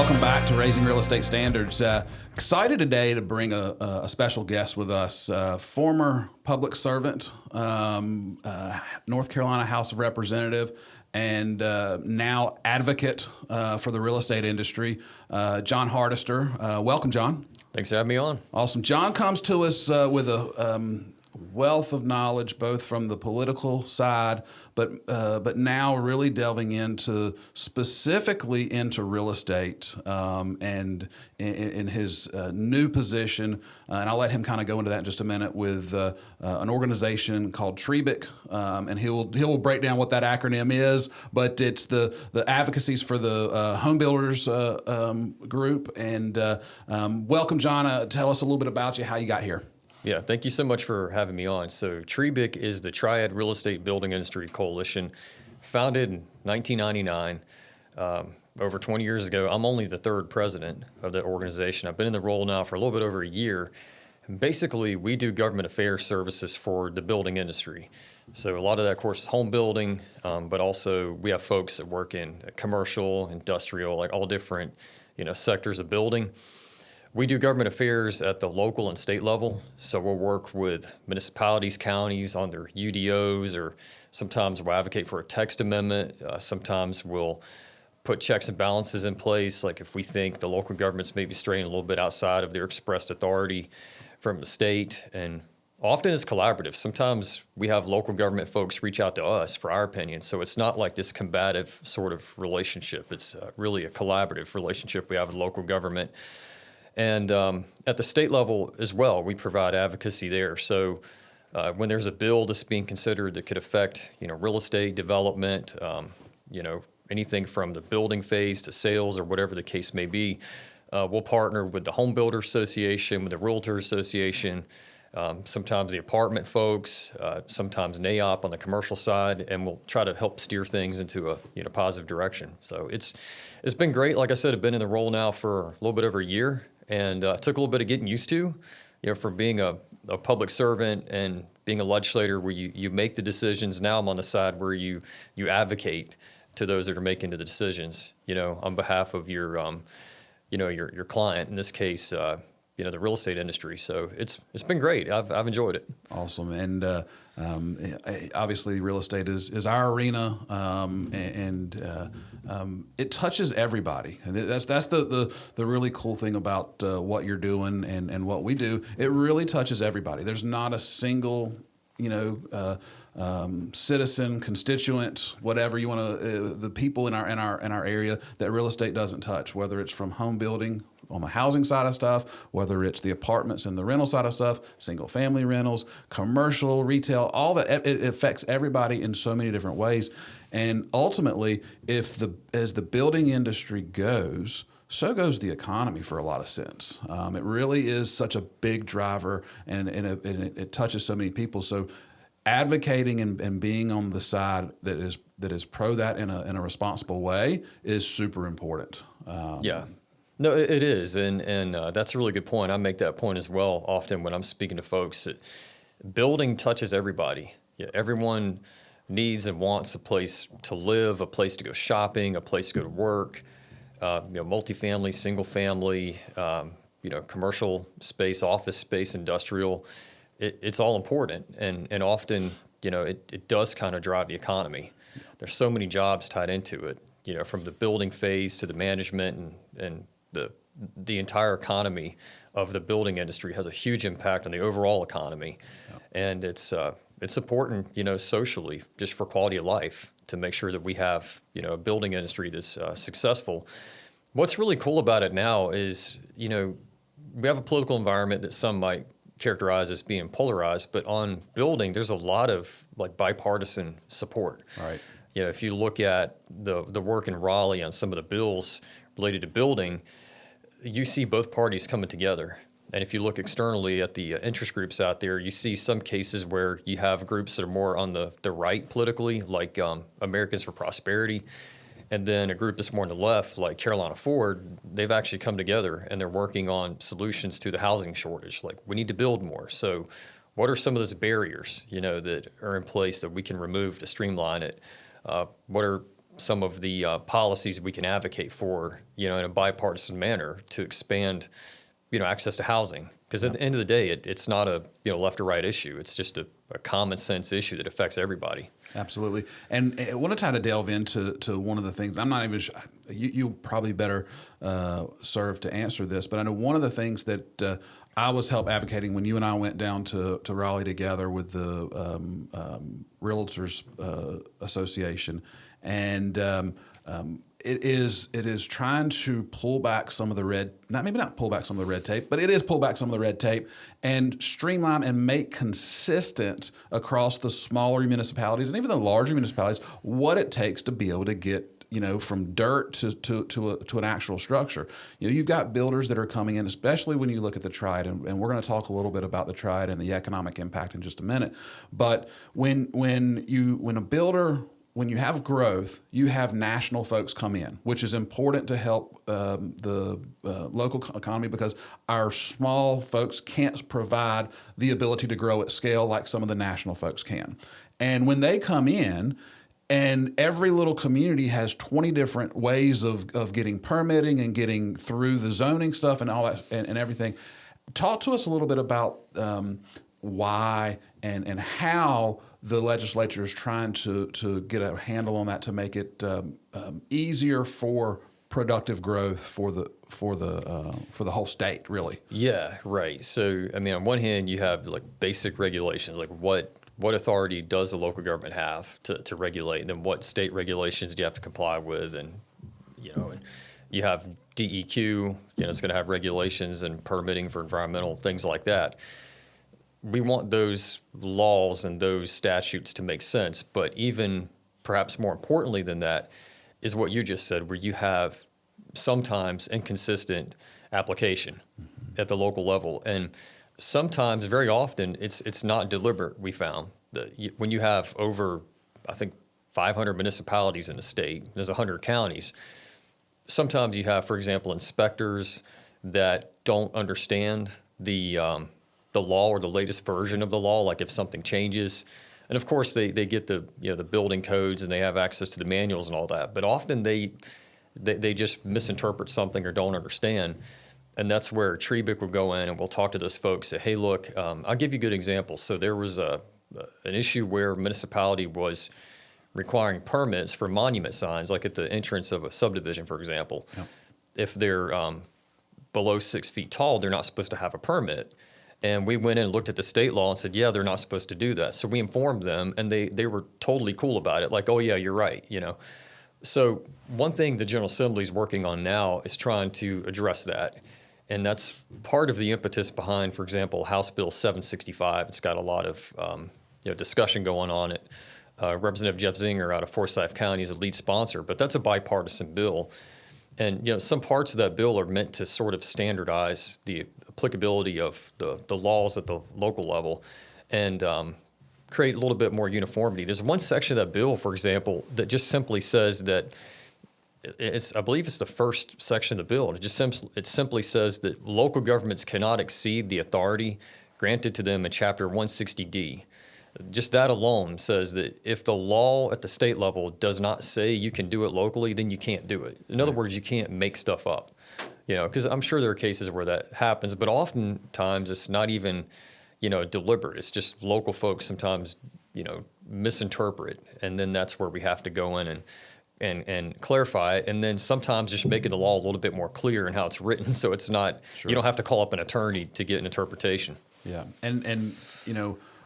Welcome back to Raising Real Estate Standards. Excited today to bring a special guest with us, former public servant, North Carolina House of Representative, and now advocate for the real estate industry, Jon Hardister. Welcome, Jon. Thanks for having me on. Awesome. Jon comes to us with a wealth of knowledge, both from the political side, but now really delving into specifically into real estate, and in his new position. And I'll let him kind of go into that in just a minute with an organization called Triad, and he'll break down what that acronym is. But it's the advocacies for the home builders group. And welcome, Jon. Tell us a little bit about you, how you got here. Yeah, thank you so much for having me on. So Triad is the Triad Real Estate Building Industry Coalition, founded in 1999, over 20 years ago. I'm only the third president of the organization. I've been in the role now for a little bit over a year. And basically, we do government affairs services for the building industry. So a lot of that, of course, is home building, but also we have folks that work in commercial, industrial, like all different, sectors of building. We do government affairs at the local and state level, so we'll work with municipalities, counties on their UDOs, or sometimes we'll advocate for a text amendment. Sometimes we'll put checks and balances in place, like if we think the local governments may be straying a little bit outside of their expressed authority from the state. And often it's collaborative. Sometimes we have local government folks reach out to us for our opinion, so it's not like this combative sort of relationship. It's really a collaborative relationship we have with local government. And at the state level as well, we provide advocacy there. So when there's a bill that's being considered that could affect, real estate development, anything from the building phase to sales or whatever the case may be, we'll partner with the Home Builder Association, with the Realtor Association, sometimes the apartment folks, sometimes NAIOP on the commercial side, and we'll try to help steer things into a positive direction. So it's been great. Like I said, I've been in the role now for a little bit over a year. And it took a little bit of getting used to, from being a public servant and being a legislator where you make the decisions. Now I'm on the side where you advocate to those that are making the decisions, on behalf of your client, in this case, the real estate industry. So it's been great. I've enjoyed it. Awesome. And obviously real estate is our arena, and it touches everybody. And that's the really cool thing about what you're doing and what we do. It really touches everybody. There's not a single citizen, constituent, whatever you want to, the people in our area that real estate doesn't touch, whether it's from home building on the housing side of stuff, whether it's the apartments and the rental side of stuff, single family rentals, commercial, retail, all that. It affects everybody in so many different ways. And ultimately, as the building industry goes, so goes the economy for a lot of sense. It really is such a big driver, and it touches so many people. So advocating and being on the side that is pro that in a responsible way is super important. Yeah. No, it is, and that's a really good point. I make that point as well often when I'm speaking to folks. That building touches everybody. Yeah, everyone needs and wants a place to live, a place to go shopping, a place to go to work. Multifamily, single family, commercial space, office space, industrial. It's all important, and often it does kind of drive the economy. There's so many jobs tied into it. From the building phase to the management and the entire economy of the building industry has a huge impact on the overall economy. Yeah. And it's important, socially, just for quality of life, to make sure that we have, a building industry that's successful. What's really cool about it now is, we have a political environment that some might characterize as being polarized, but on building, there's a lot of bipartisan support. Right. If you look at the work in Raleigh on some of the bills related to building, you see both parties coming together. And if you look externally at the interest groups out there, you see some cases where you have groups that are more on the right politically, like Americans for Prosperity, and then a group that's more on the left, like Carolina Forward. They've actually come together and they're working on solutions to the housing shortage. Like, we need to build more. So what are some of those barriers, that are in place that we can remove to streamline it? What are some of the policies we can advocate for, in a bipartisan manner to expand, access to housing. Because at the end of the day, it's not a left or right issue. It's just a common sense issue that affects everybody. Absolutely. And I want to try to delve into one of the things. I'm not even sure, you probably better serve to answer this, but I know one of the things that I was help advocating when you and I went down to Raleigh together with the Realtors Association, and it is trying to pull back some of the not pull back some of the red tape, but it is pull back some of the red tape and streamline and make consistent across the smaller municipalities and even the larger municipalities what it takes to be able to get from dirt to an actual structure. You've got builders that are coming in, especially when you look at the Triad, and we're going to talk a little bit about the Triad and the economic impact in just a minute. But when you have growth, you have national folks come in, which is important to help the local economy because our small folks can't provide the ability to grow at scale like some of the national folks can. And when they come in, and every little community has 20 different ways of getting permitting and getting through the zoning stuff and all that and everything. Talk to us a little bit about why and how the legislature is trying to get a handle on that to make it easier for productive growth for the whole state, really. Yeah, right. So, on one hand, you have like basic regulations, like what authority does the local government have to regulate, and then what state regulations do you have to comply with, and you have DEQ, it's going to have regulations and permitting for environmental things like that. We want those laws and those statutes to make sense, but even perhaps more importantly than that is what you just said, where you have sometimes inconsistent application at the local level. And sometimes, very often, it's not deliberate, we found. When you have over, I think, 500 municipalities in the state, there's 100 counties, sometimes you have, for example, inspectors that don't understand the law or the latest version of the law, like if something changes. And of course, they get the building codes and they have access to the manuals and all that. But often they just misinterpret something or don't understand. And that's where Triad will go in and we'll talk to those folks, say, hey, look, I'll give you a good example. So there was an issue where a municipality was requiring permits for monument signs, like at the entrance of a subdivision, for example. Yep. If they're below 6 feet tall, they're not supposed to have a permit. And we went in and looked at the state law and said, yeah, they're not supposed to do that. So we informed them, and they were totally cool about it, like, oh, yeah, you're right, So one thing the General Assembly is working on now is trying to address that. And that's part of the impetus behind, for example, House Bill 765. It's got a lot of discussion going on it. Representative Jeff Zinger out of Forsyth County is a lead sponsor, but that's a bipartisan bill. And some parts of that bill are meant to sort of standardize the applicability of the laws at the local level and create a little bit more uniformity. There's one section of that bill, for example, that just simply says that I believe it's the first section of the bill. It simply says that local governments cannot exceed the authority granted to them in Chapter 160D. Just that alone says that if the law at the state level does not say you can do it locally, then you can't do it. In other words, you can't make stuff up, because I'm sure there are cases where that happens, but oftentimes it's not even, deliberate. It's just local folks sometimes, misinterpret, and then that's where we have to go in and clarify it, and then sometimes just making the law a little bit more clear in how it's written, so it's not, sure. You don't have to call up an attorney to get an interpretation. Yeah, and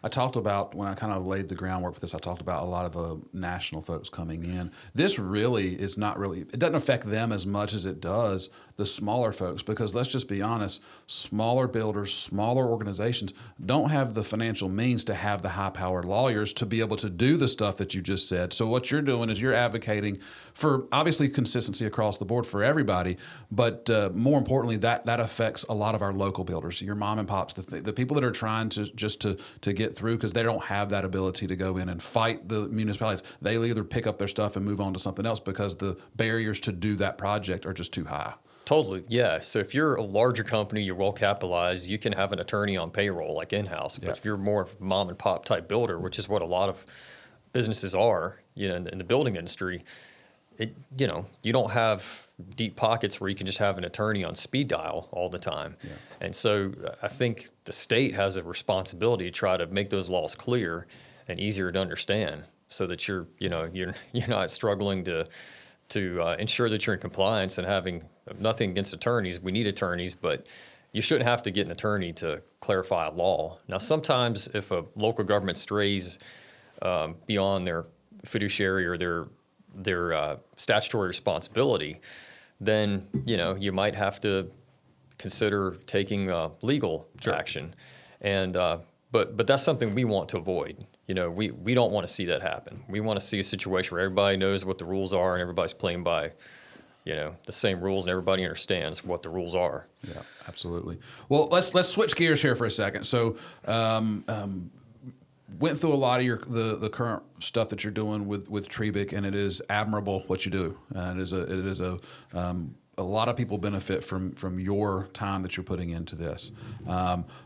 I talked about, when I kind of laid the groundwork for this, I talked about a lot of the national folks coming in. This really is not really, it doesn't affect them as much as it does the smaller folks, because let's just be honest, smaller builders, smaller organizations don't have the financial means to have the high-powered lawyers to be able to do the stuff that you just said. So what you're doing is you're advocating for, obviously, consistency across the board for everybody, but more importantly, that affects a lot of our local builders, your mom and pops, the people that are trying to get through because they don't have that ability to go in and fight the municipalities. They'll either pick up their stuff and move on to something else because the barriers to do that project are just too high. Totally, yeah. So if you're a larger company, you're well capitalized, you can have an attorney on payroll, like in-house. But if you're more mom and pop type builder, which is what a lot of businesses are, in the building industry, you don't have deep pockets where you can just have an attorney on speed dial all the time. Yeah. And so I think the state has a responsibility to try to make those laws clear and easier to understand, so that you're not struggling to ensure that you're in compliance. And having nothing against attorneys, we need attorneys, but you shouldn't have to get an attorney to clarify a law. Now, sometimes if a local government strays beyond their fiduciary or their statutory responsibility, then you might have to consider taking legal action. And but that's something we want to avoid. We don't want to see that happen. We want to see a situation where everybody knows what the rules are and everybody's playing by the same rules, and everybody understands what the rules are. Yeah, absolutely. Well, let's switch gears here for a second. So, went through a lot of the current stuff that you're doing with Triad, and it is admirable what you do. It is a lot of people benefit from your time that you're putting into this.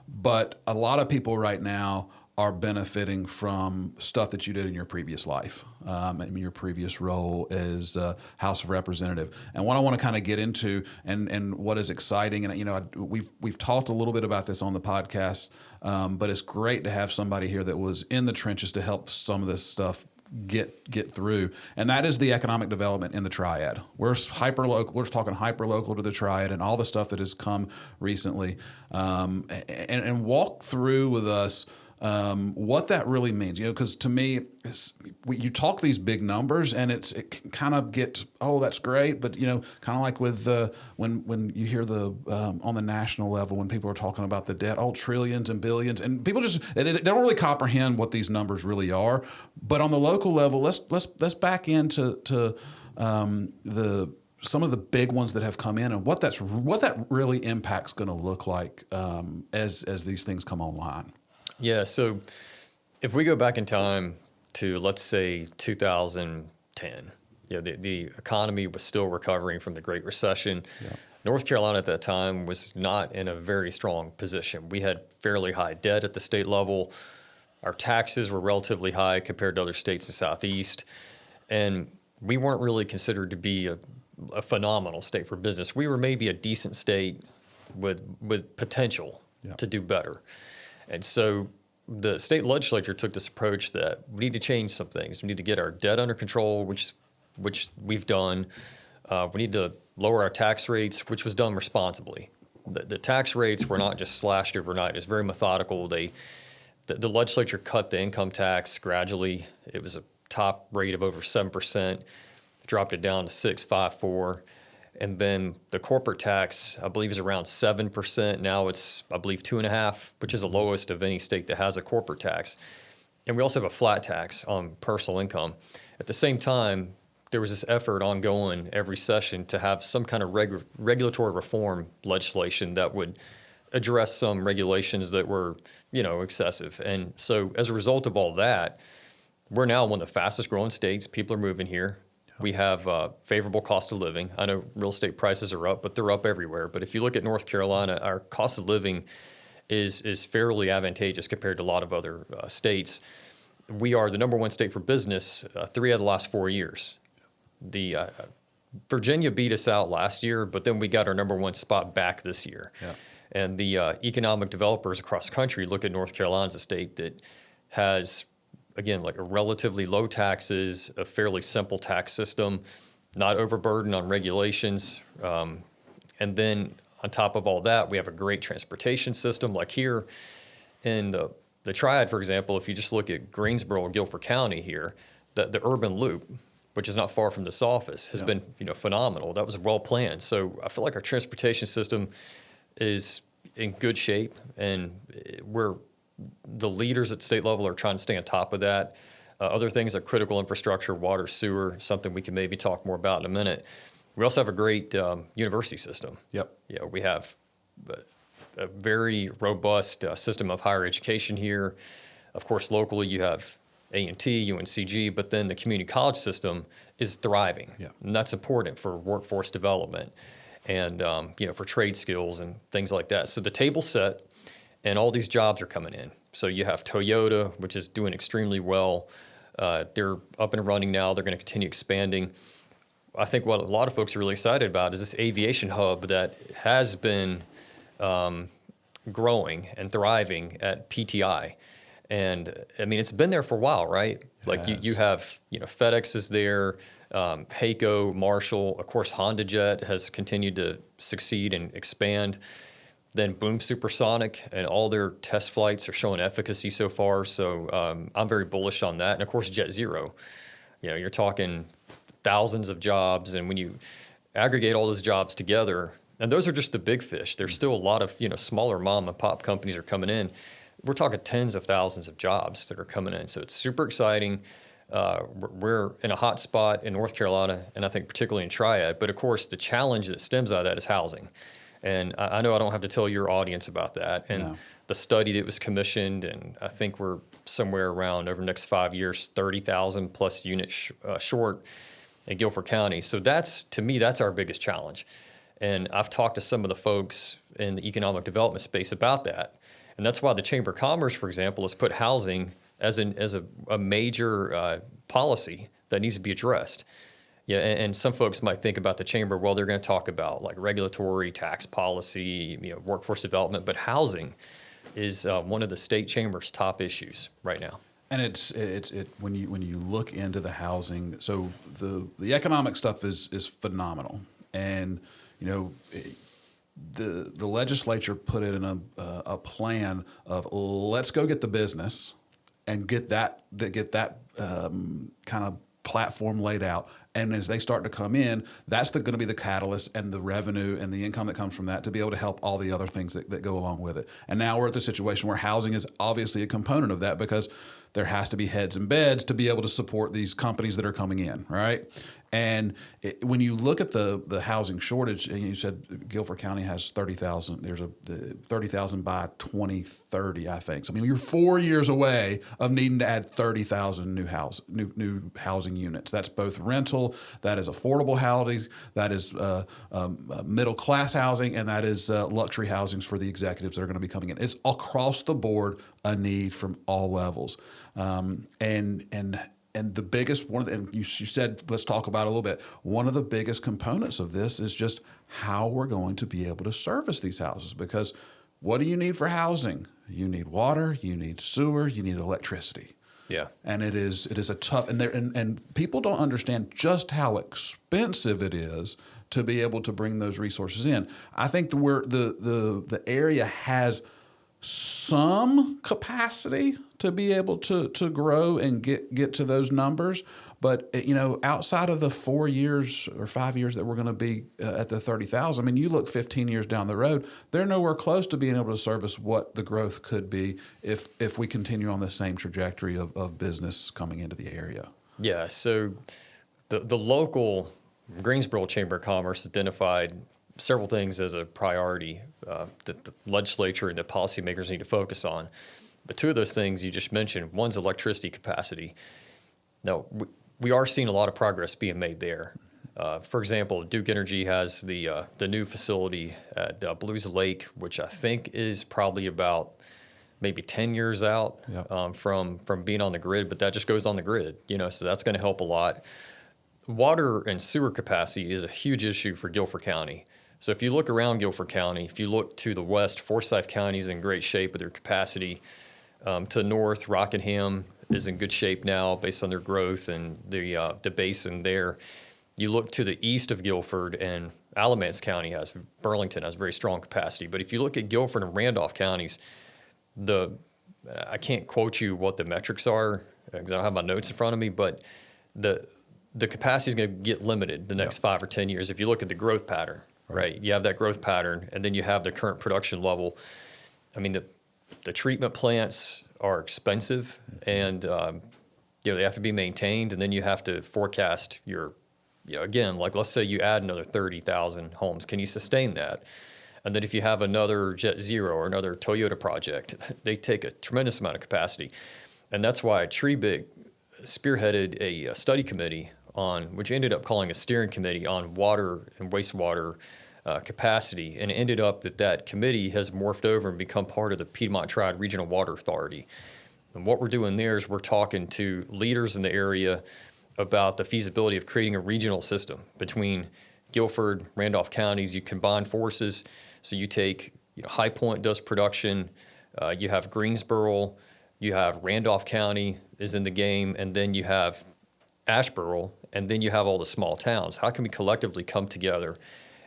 But a lot of people right now are benefiting from stuff that you did in your previous life, in your previous role as House of Representative. And what I want to kind of get into, and what is exciting, and we've talked a little bit about this on the podcast, but it's great to have somebody here that was in the trenches to help some of this stuff get through, and that is the economic development in the Triad. We're hyper local. We're talking hyper local to the Triad and all the stuff that has come recently, and walk through with us what that really means. Because to me, you talk these big numbers, and it can kind of get, oh, that's great, but kind of like with when you hear on the national level, when people are talking about the debt, trillions and billions, and people they don't really comprehend what these numbers really are. But on the local level, let's back into some of the big ones that have come in, and what that really impact's going to look like as these things come online. Yeah, so if we go back in time to, let's say, 2010, the economy was still recovering from the Great Recession. Yeah. North Carolina at that time was not in a very strong position. We had fairly high debt at the state level. Our taxes were relatively high compared to other states in the Southeast. And we weren't really considered to be a phenomenal state for business. We were maybe a decent state with potential to do better. And so the state legislature took this approach that we need to change some things. We need to get our debt under control, which we've done. We need to lower our tax rates, which was done responsibly. The tax rates were not just slashed overnight. It was very methodical. The legislature cut the income tax gradually. It was a top rate of over 7%, dropped it down to 6.54. And then the corporate tax, I believe, is around 7%. Now it's, I believe, 2.5%, which is the lowest of any state that has a corporate tax. And we also have a flat tax on personal income. At the same time, there was this effort ongoing every session to have some kind of regulatory reform legislation that would address some regulations that were, excessive. And so as a result of all that, we're now one of the fastest growing states. People are moving here. We have favorable cost of living. I know real estate prices are up, but they're up everywhere. But if you look at North Carolina, our cost of living is fairly advantageous compared to a lot of other states. We are the number one state for business 3 out of the last 4 years. Virginia beat us out last year, but then we got our number one spot back this year. Yeah. And the economic developers across the country look at North Carolina as a state that has, again, like a relatively low taxes, a fairly simple tax system, not overburdened on regulations. And then on top of all that, we have a great transportation system. Like here in the Triad, for example, if you just look at Greensboro and Guilford County here, the urban loop, which is not far from this office, has been phenomenal. That was well planned. So I feel like our transportation system is in good shape, and the leaders at the state level are trying to stay on top of that. Other things like critical infrastructure, water, sewer, something we can maybe talk more about in a minute. We also have a great university system. Yep. Yeah, we have a very robust system of higher education here. Of course, locally you have A&T, UNCG, but then the community college system is thriving. Yeah. And that's important for workforce development and for trade skills and things like that. So the table's set, and all these jobs are coming in. So you have Toyota, which is doing extremely well. They're up and running now. They're going to continue expanding. I think what a lot of folks are really excited about is this aviation hub that has been growing and thriving at PTI. And I mean, it's been there for a while, right? Like you have, FedEx is there, Hayco, Marshall, of course, Honda Jet has continued to succeed and expand. Then Boom Supersonic and all their test flights are showing efficacy so far. So I'm very bullish on that. And of course, Jet Zero, you're talking thousands of jobs. And when you aggregate all those jobs together, and those are just the big fish, there's still a lot of, smaller mom and pop companies are coming in. We're talking tens of thousands of jobs that are coming in. So it's super exciting. We're in a hot spot in North Carolina, and I think particularly in Triad. But of course, the challenge that stems out of that is housing. And I know I don't have to tell your audience about that. And the study that was commissioned, and I think we're somewhere around over the next 5 years, 30,000 plus units short in Guilford County. So to me, that's our biggest challenge. And I've talked to some of the folks in the economic development space about that. And that's why the Chamber of Commerce, for example, has put housing as a major policy that needs to be addressed. Yeah, and some folks might think about the chamber, well, they're going to talk about like regulatory, tax policy, workforce development, but housing is one of the state chamber's top issues right now. And it's when you look into the housing, so the economic stuff is phenomenal, and the legislature put it in a plan of let's go get the business and get that kind of platform laid out. And as they start to come in, that's going to be the catalyst and the revenue and the income that comes from that to be able to help all the other things that go along with it. And now we're at the situation where housing is obviously a component of that, because there has to be heads and beds to be able to support these companies that are coming in, right? And when you look at the housing shortage, and you said Guilford County has 30,000. There's 30,000 by 2030, I think. So I mean, you're 4 years away of needing to add 30,000 new housing units. That's both rental, that is affordable housing, that is middle class housing, and that is luxury housings for the executives that are going to be coming in. It's across the board a need from all levels. And the biggest one, and you said, let's talk about it a little bit. One of the biggest components of this is just how we're going to be able to service these houses. Because what do you need for housing? You need water, you need sewer, you need electricity. Yeah. And it is a tough, and people don't understand just how expensive it is to be able to bring those resources in. I think the area has some capacity to be able to grow and get to those numbers. But, outside of the 4 years or 5 years that we're going to be at the 30,000, I mean, you look 15 years down the road, they're nowhere close to being able to service what the growth could be if we continue on the same trajectory of business coming into the area. Yeah, so the local Greensboro Chamber of Commerce identified several things as a priority that the legislature and the policymakers need to focus on. But two of those things you just mentioned, one's electricity capacity. Now, we are seeing a lot of progress being made there. For example, Duke Energy has the new facility at Blues Lake, which I think is probably about maybe 10 years out from being on the grid, but that just goes on the grid, so that's going to help a lot. Water and sewer capacity is a huge issue for Guilford County. So if you look around Guilford County, if you look to the west, Forsyth County is in great shape with their capacity. To the north, Rockingham is in good shape now based on their growth and the basin there. You look to the east of Guilford, and Alamance County Burlington has very strong capacity. But if you look at Guilford and Randolph counties, I can't quote you what the metrics are because I don't have my notes in front of me, but the capacity is going to get limited the next 5 or 10 years if you look at the growth pattern. Right, you have that growth pattern, and then you have the current production level. I mean, the treatment plants are expensive, and they have to be maintained, and then you have to forecast your, again, like let's say you add another 30,000 homes, can you sustain that? And then if you have another Jet Zero or another Toyota project, they take a tremendous amount of capacity, and that's why Triad spearheaded a study committee which ended up calling a steering committee on water and wastewater capacity, and it ended up that committee has morphed over and become part of the Piedmont Triad Regional Water Authority. And what we're doing there is we're talking to leaders in the area about the feasibility of creating a regional system between Guilford, Randolph counties. You combine forces, so you take, High Point does production, you have Greensboro, you have Randolph County is in the game, and then you have Asheboro, and then you have all the small towns. How can we collectively come together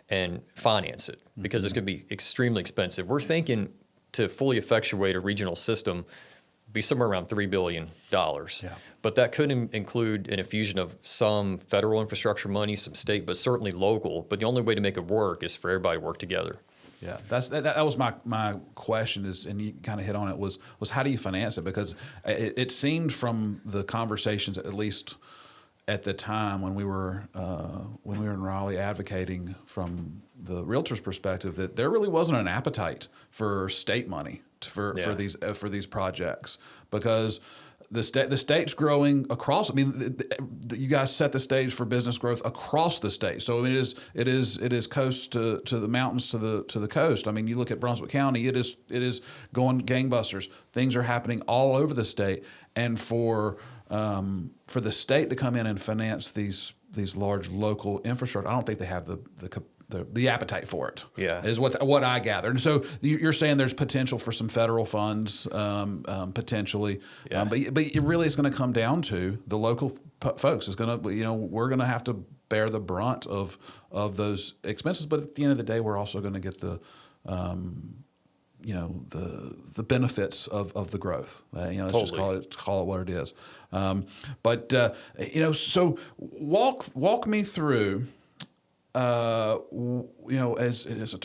and finance it? Because it's going to be extremely expensive. We're thinking to fully effectuate a regional system be somewhere around $3 billion. Yeah. But that could include an infusion of some federal infrastructure money, some state, but certainly local. But the only way to make it work is for everybody to work together. Yeah, that was my question is, and you kind of hit on it, was how do you finance it? Because it seemed from the conversations, at least at the time when we were in Raleigh advocating from the realtors' perspective, that there really wasn't an appetite for state money for these projects, because the state's growing across. I mean, you guys set the stage for business growth across the state. So I mean, it is coast to the mountains to the coast. I mean, you look at Brunswick County, it is going gangbusters. Things are happening all over the state, and for the state to come in and finance these large local infrastructure, I don't think they have the appetite for it. Yeah, is what I gather. And so you're saying there's potential for some federal funds, potentially, yeah. but it really is going to come down to the local folks. It's going to, we're going to have to bear the brunt of those expenses. But at the end of the day, we're also going to get the benefits of the growth. Let's Totally. just call it what it is. So walk me through. As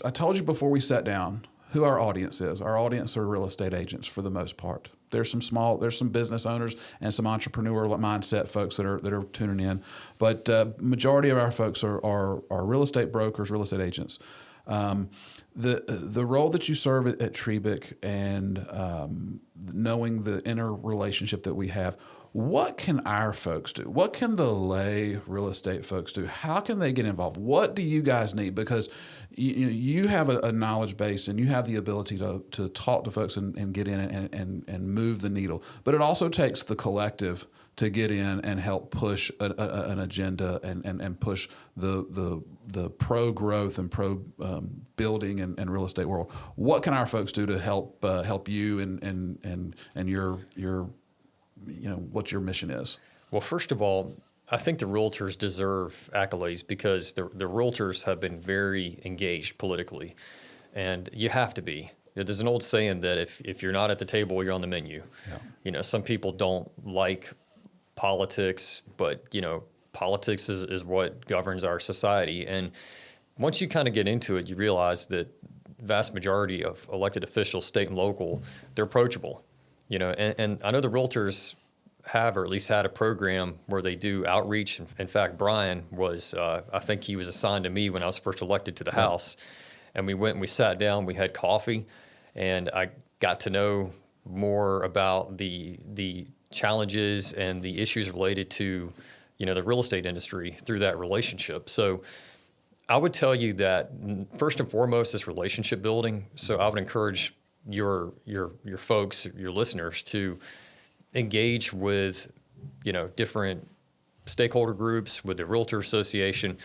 I told you before we sat down, who our audience is. Our audience are real estate agents for the most part. There's some business owners and some entrepreneur mindset folks that are tuning in, but majority of our folks are real estate brokers, real estate agents. The role that you serve at Triad and knowing the interrelationship that we have, what can our folks do? What can the lay real estate folks do? How can they get involved? What do you guys need? Because you have a knowledge base and you have the ability to talk to folks and get in and move the needle. But it also takes the collective to get in and help push an agenda and push the pro growth and pro building and real estate world. What can our folks do to help you and your what your mission is? Well, first of all, I think the realtors deserve accolades because the realtors have been very engaged politically, and you have to be. There's an old saying that if you're not at the table, you're on the menu. Yeah. Some people don't like politics, but politics is what governs our society. And once you kind of get into it, you realize that the vast majority of elected officials, state and local, they're approachable. And I know the realtors have, or at least had, a program where they do outreach. In fact, Brian was, I think he was assigned to me when I was first elected to the House. And we went and we sat down, we had coffee, and I got to know more about the challenges and the issues related to, the real estate industry through that relationship. So I would tell you that first and foremost is relationship building. So I would encourage your folks, your listeners, to engage with different stakeholder groups, with the Realtor Association,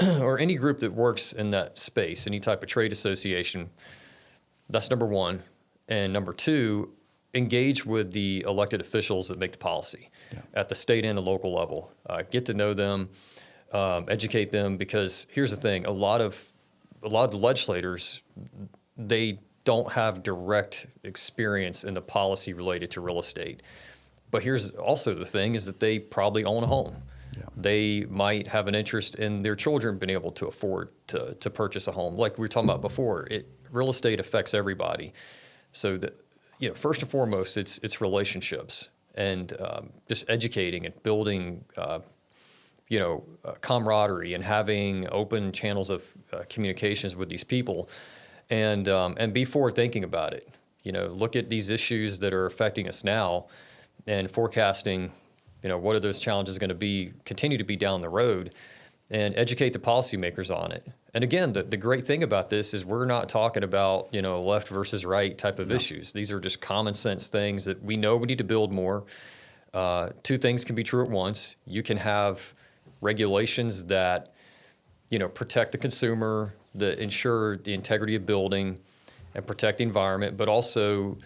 or any group that works in that space, any type of trade association. That's number one. And number two, engage with the elected officials that make the policy at the state and the local level. Get to know them, educate them, because here's the thing: a lot of the legislators, they don't have direct experience in the policy related to real estate. But here's also the thing, is that they probably own a home. Yeah. They might have an interest in their children being able to afford to purchase a home. Like we were talking about before, real estate affects everybody. So first and foremost, it's relationships and just educating and building camaraderie and having open channels of communications with these people. And be forward thinking about it. Look at these issues that are affecting us now, and forecasting, what are those challenges going to continue to be down the road, and educate the policymakers on it. And again, the great thing about this is we're not talking about, left versus right type of issues. These are just common sense things that we know we need to build more. Two things can be true at once. You can have regulations that, protect the consumer, that ensure the integrity of building and protect the environment, but also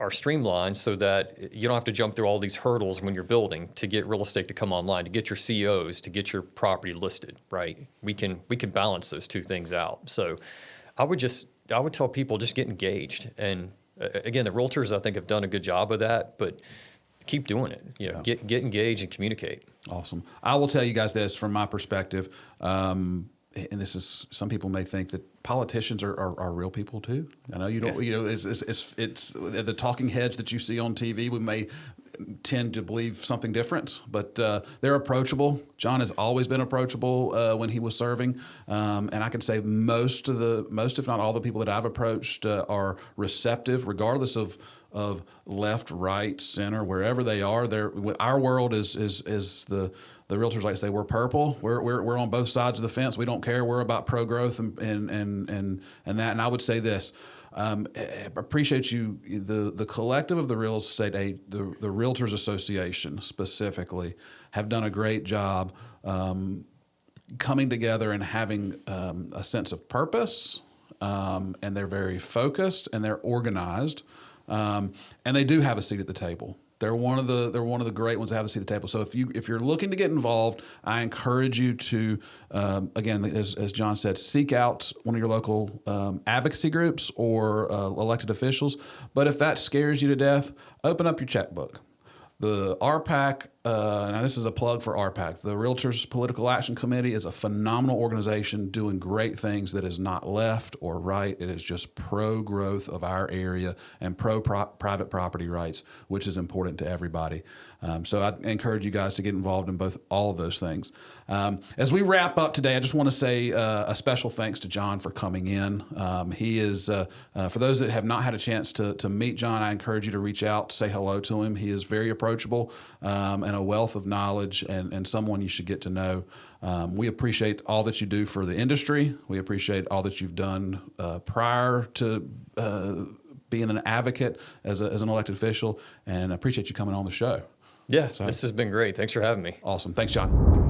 are streamlined so that you don't have to jump through all these hurdles when you're building to get real estate to come online, to get your COs, to get your property listed, right? We can balance those two things out. So I would tell people, just get engaged. And again, the realtors, I think, have done a good job of that, but keep doing it. Get engaged and communicate. Awesome. I will tell you guys this from my perspective, and this is, some people may think that politicians are real people too. I know you don't. It's the talking heads that you see on TV. We may tend to believe something different, but they're approachable. Jon has always been approachable when he was serving, and I can say most, if not all, the people that I've approached are receptive, regardless of left, right, center, wherever they are. Our world is the realtors like to say, we're purple. We're on both sides of the fence. We don't care. We're about pro growth and that. And I would say this. Appreciate you, the collective of the real estate, the Realtors Association specifically, have done a great job coming together and having a sense of purpose, and they're very focused and they're organized, and they do have a seat at the table. They're one of the great ones that have a seat at the table. So if you're looking to get involved, I encourage you to, again, as Jon said, seek out one of your local advocacy groups or elected officials. But if that scares you to death, open up your checkbook. The RPAC, now this is a plug for RPAC. The Realtors Political Action Committee is a phenomenal organization doing great things that is not left or right. It is just pro-growth of our area and pro-private property rights, which is important to everybody. So I encourage you guys to get involved in all of those things. As we wrap up today, I just want to say a special thanks to Jon for coming in. He is, for those that have not had a chance to meet Jon, I encourage you to reach out, say hello to him. He is very approachable and a wealth of knowledge and someone you should get to know. We appreciate all that you do for the industry. We appreciate all that you've done prior to being an advocate as an elected official, and I appreciate you coming on the show. Yeah, this has been great. Thanks for having me. Awesome. Thanks, Jon.